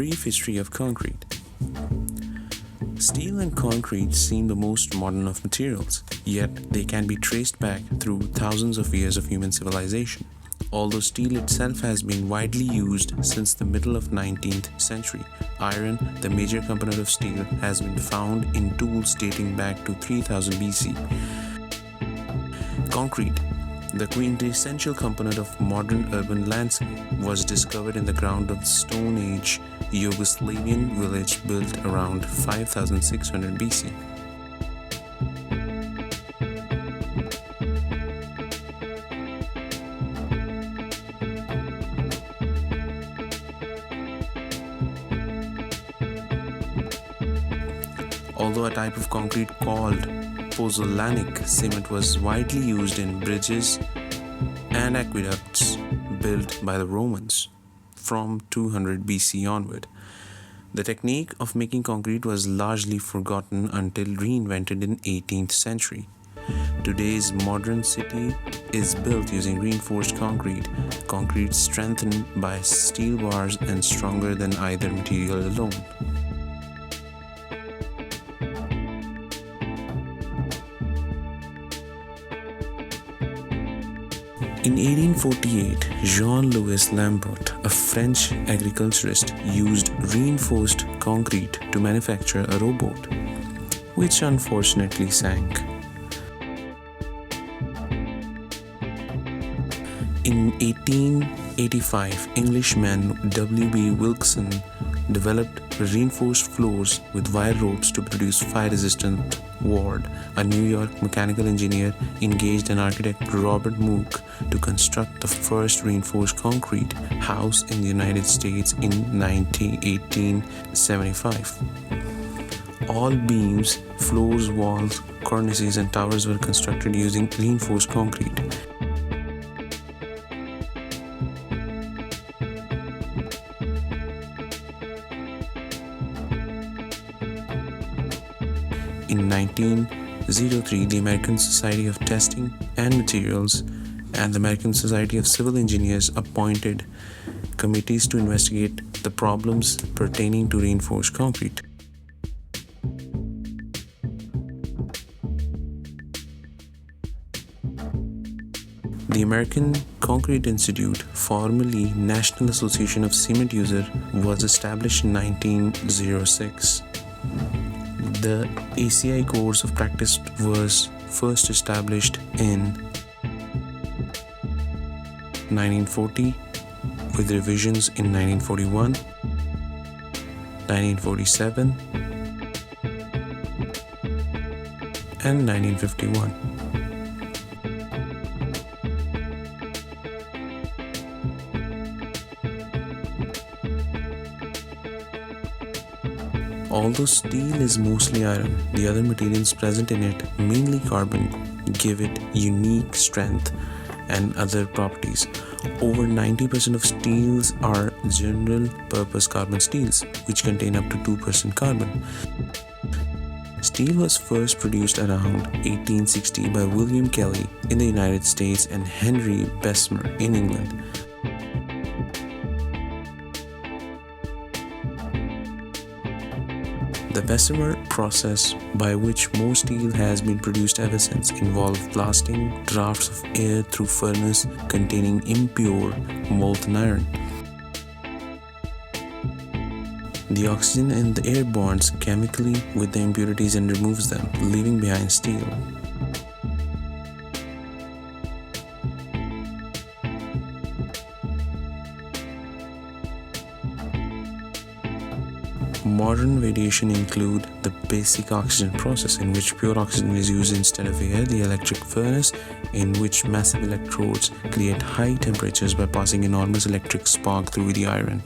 Brief history of concrete. Steel and concrete seem the most modern of materials, yet they can be traced back through thousands of years of human civilization. Although steel itself has been widely used since the middle of 19th century, iron, the major component of steel, has been found in tools dating back to 3000 BC. Concrete, the quintessential component of modern urban landscape, was discovered in the ground of the Stone Age Yugoslavian village built around 5600 BC. Although a type of concrete called pozzolanic cement was widely used in bridges and aqueducts built by the Romans from 200 BC onward, the technique of making concrete was largely forgotten until reinvented in 18th century. Today's modern city is built using reinforced concrete strengthened by steel bars and stronger than either material alone. In 1848, Jean-Louis Lambert, a French agriculturist, used reinforced concrete to manufacture a rowboat, which unfortunately sank. In 1885, Englishman W.B. Wilson developed reinforced floors with wire ropes to produce fire-resistant board. A New York mechanical engineer engaged an architect, Robert Mook, to construct the first reinforced concrete house in the United States in 1875. All beams, floors, walls, cornices, and towers were constructed using reinforced concrete. In 1903, the American Society of Testing and Materials and the American Society of Civil Engineers appointed committees to investigate the problems pertaining to reinforced concrete. The American Concrete Institute, formerly National Association of Cement Users, was established in 1906. The ACI course of practice was first established in 1940, with revisions in 1941, 1947, and 1951. Although steel is mostly iron, the other materials present in it, mainly carbon, give it unique strength and other properties. Over 90% of steels are general-purpose carbon steels, which contain up to 2% carbon. Steel was first produced around 1860 by William Kelly in the United States and Henry Bessemer in England. The Bessemer process, by which more steel has been produced ever since, involved blasting drafts of air through furnace containing impure molten iron. The oxygen in the air bonds chemically with the impurities and removes them, leaving behind steel. Modern variations include the basic oxygen process, in which pure oxygen is used instead of air, the electric furnace, in which massive electrodes create high temperatures by passing enormous electric spark through the iron.